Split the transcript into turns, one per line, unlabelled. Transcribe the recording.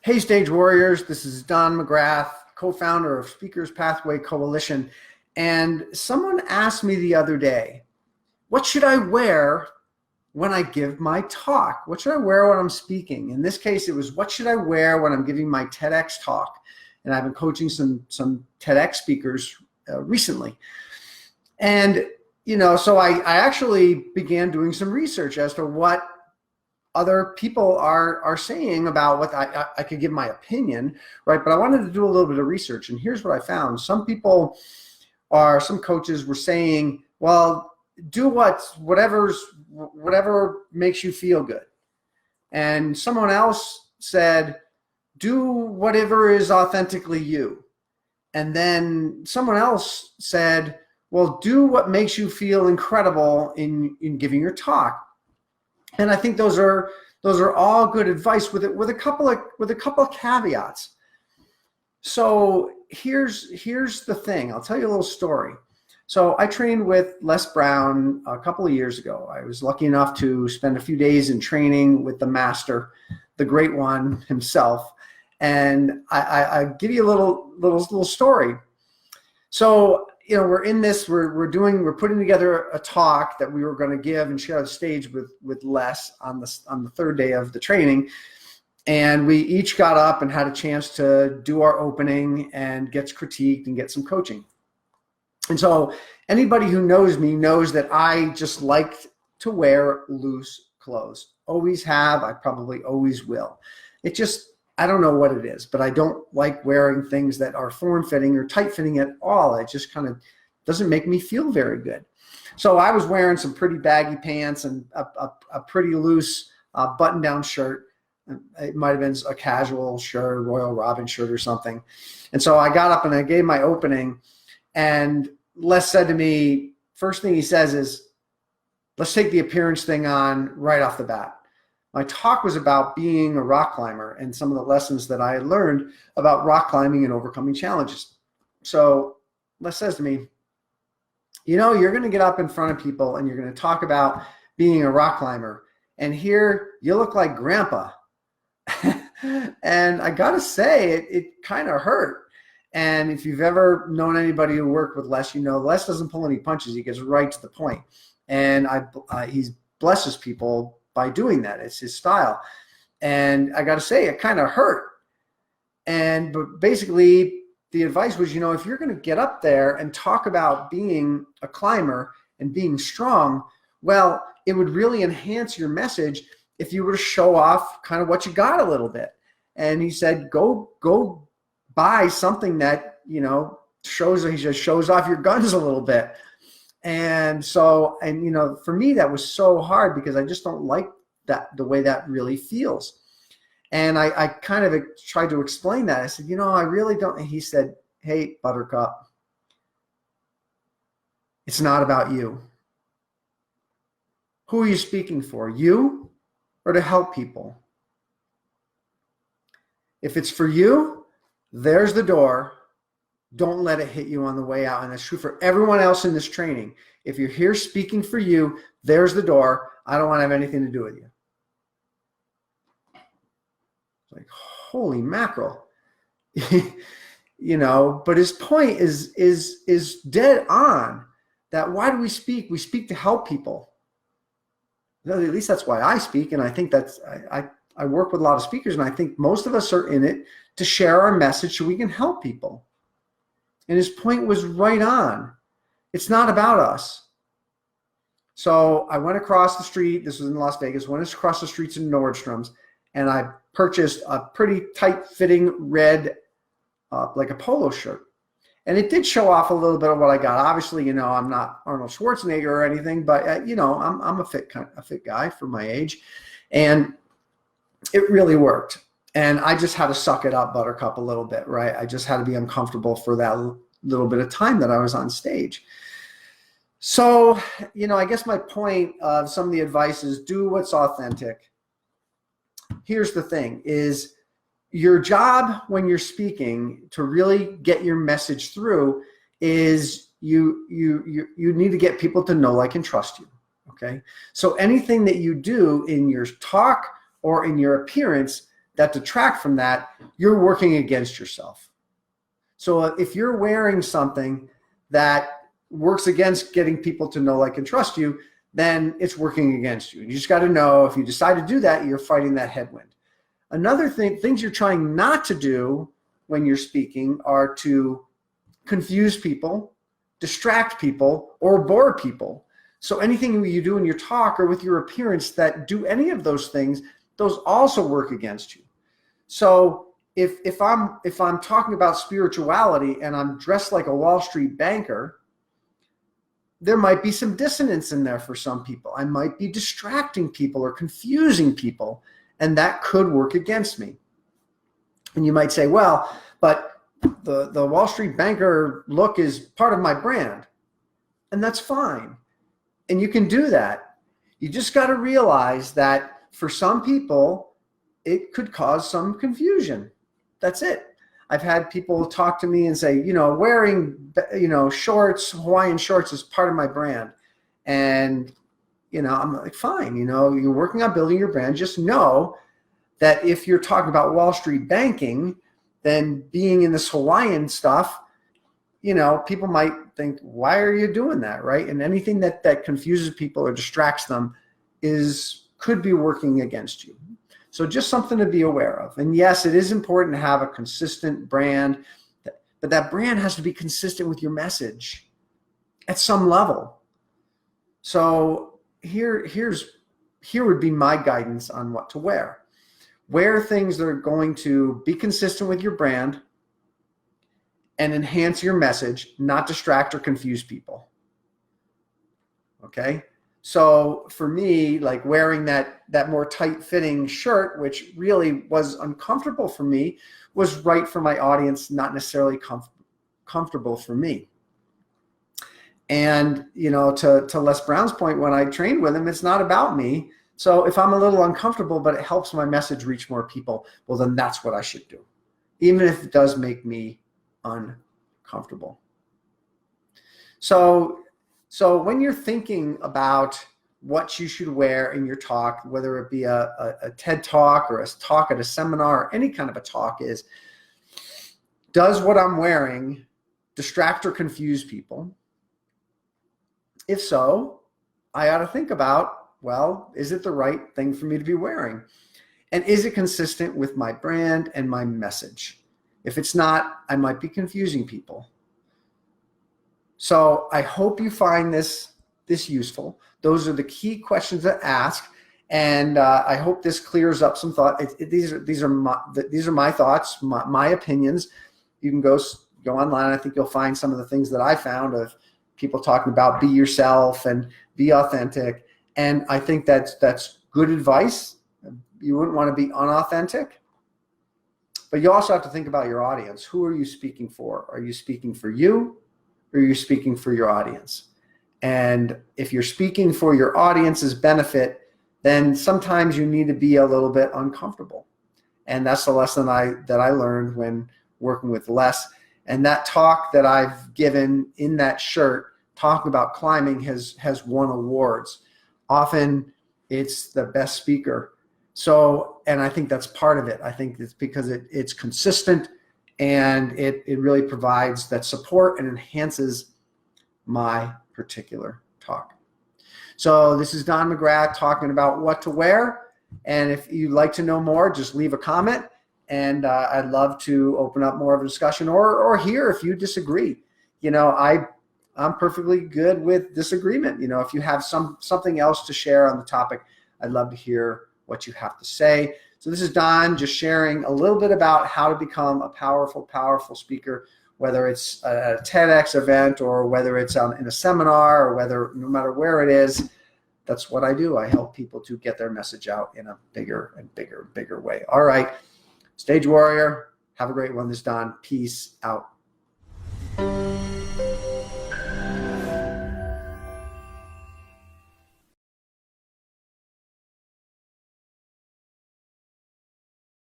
Hey, Stage Warriors, this is Don McGrath, co-founder of Speakers Pathway Coalition. And someone asked me the other day, what should I wear when I give my talk? What should I wear when I'm speaking? In this case, it was, what should I wear when I'm giving my TEDx talk? And I've been coaching some TEDx speakers recently. And, so I actually began doing some research as to what other people are saying about what I could give my opinion, right? But I wanted to do a little bit of research, and here's what I found. Some coaches were saying, well, do whatever makes you feel good. And someone else said, do whatever is authentically you. And then someone else said, well, do what makes you feel incredible in giving your talk. And I think those are all good advice with a couple of caveats. So here's the thing. I'll tell you a little story. So I trained with Les Brown a couple of years ago. I was lucky enough to spend a few days in training with the master, the great one himself. And I give you a little story. So we're in this, we're putting together a talk that we were going to give and share the stage with Les on the third day of the training. And we each got up and had a chance to do our opening and get critiqued and get some coaching. And so anybody who knows me knows that I just like to wear loose clothes. Always have, I probably always will. I don't know what it is, but I don't like wearing things that are form-fitting or tight-fitting at all. It just kind of doesn't make me feel very good. So I was wearing some pretty baggy pants and a pretty loose button-down shirt. It might have been a casual shirt, a Royal Robin shirt or something. And so I got up and I gave my opening, and Les said to me, first thing he says is, let's take the appearance thing on right off the bat. My talk was about being a rock climber and some of the lessons that I had learned about rock climbing and overcoming challenges. So Les says to me, you're going to get up in front of people and you're going to talk about being a rock climber. And here you look like grandpa. And I got to say, it kind of hurt. And if you've ever known anybody who worked with Les, Les doesn't pull any punches. He gets right to the point. And he blesses people by doing that. It's his style. And I got to say, it kind of hurt. But basically the advice was, if you're going to get up there and talk about being a climber and being strong, well, it would really enhance your message if you were to show off kind of what you got a little bit. And he said, go buy something that, shows off your guns a little bit. And so, for me, that was so hard because I just don't like the way that really feels. And I kind of tried to explain that. I said, I really don't. And he said, hey, Buttercup, it's not about you. Who are you speaking for? You or to help people? If it's for you, there's the door. Don't let it hit you on the way out. And that's true for everyone else in this training. If you're here speaking for you, there's the door. I don't want to have anything to do with you. It's like, holy mackerel. But his point is dead on, that why do we speak? We speak to help people. At least that's why I speak. And I think I work with a lot of speakers, and I think most of us are in it to share our message so we can help people. And his point was right on. It's not about us. So I went across the street. This was in Las Vegas. Went across the streets in Nordstrom's, and I purchased a pretty tight-fitting red, like a polo shirt. And it did show off a little bit of what I got. Obviously, I'm not Arnold Schwarzenegger or anything, but I'm a fit guy for my age, and it really worked. And I just had to suck it up, Buttercup, a little bit, right? I just had to be uncomfortable for that little bit of time that I was on stage. So, I guess my point of some of the advice is do what's authentic. Here's the thing, is your job when you're speaking to really get your message through is you need to get people to know, like, and trust you, okay? So anything that you do in your talk or in your appearance that detract from that, you're working against yourself. So if you're wearing something that works against getting people to know, like, and trust you, then it's working against you. You just got to know, if you decide to do that, you're fighting that headwind. Another thing, things you're trying not to do when you're speaking are to confuse people, distract people, or bore people. So anything you do in your talk or with your appearance that do any of those things, those also work against you. So if I'm talking about spirituality and I'm dressed like a Wall Street banker, there might be some dissonance in there for some people. I might be distracting people or confusing people, and that could work against me. And you might say, well, but the Wall Street banker look is part of my brand. And that's fine. And you can do that. You just got to realize that for some people, it could cause some confusion. That's it. I've had people talk to me and say, wearing, shorts, Hawaiian shorts is part of my brand. And, I'm like, fine, you're working on building your brand. Just know that if you're talking about Wall Street banking, then being in this Hawaiian stuff, people might think, why are you doing that, right? And anything that confuses people or distracts them could be working against you. So just something to be aware of. And yes, it is important to have a consistent brand, but that brand has to be consistent with your message at some level. So here would be my guidance on what to wear. Wear things that are going to be consistent with your brand and enhance your message, not distract or confuse people. Okay? So for me, like wearing that more tight-fitting shirt, which really was uncomfortable for me, was right for my audience, not necessarily comfortable for me. And, to Les Brown's point, when I trained with him, it's not about me. So if I'm a little uncomfortable, but it helps my message reach more people, well, then that's what I should do, even if it does make me uncomfortable. So when you're thinking about what you should wear in your talk, whether it be a TED Talk or a talk at a seminar or any kind of a talk, does what I'm wearing distract or confuse people? If so, I ought to think about, well, is it the right thing for me to be wearing? And is it consistent with my brand and my message? If it's not, I might be confusing people. So I hope you find this useful. Those are the key questions to ask, and I hope this clears up some thought. These are my thoughts, my opinions. You can go online. I think you'll find some of the things that I found of people talking about be yourself and be authentic, and I think that's good advice. You wouldn't want to be unauthentic, but you also have to think about your audience. Who are you speaking for? Are you speaking for you? Or you're speaking for your audience? And if you're speaking for your audience's benefit, then sometimes you need to be a little bit uncomfortable. And that's the lesson that I learned when working with Les. And that talk that I've given in that shirt, talking about climbing, has won awards. Often it's the best speaker. So, and I think that's part of it. I think it's because it's consistent, and it really provides that support and enhances my particular talk. So this is Don McGrath talking about what to wear. And if you'd like to know more, just leave a comment, and I'd love to open up more of a discussion or hear if you disagree. I'm perfectly good with disagreement. If you have something else to share on the topic, I'd love to hear what you have to say. So this is Don just sharing a little bit about how to become a powerful speaker, whether it's a TEDx event or whether it's in a seminar or no matter where it is. That's what I do. I help people to get their message out in a bigger and bigger way. All right, Stage Warrior, have a great one. This is Don. Peace out.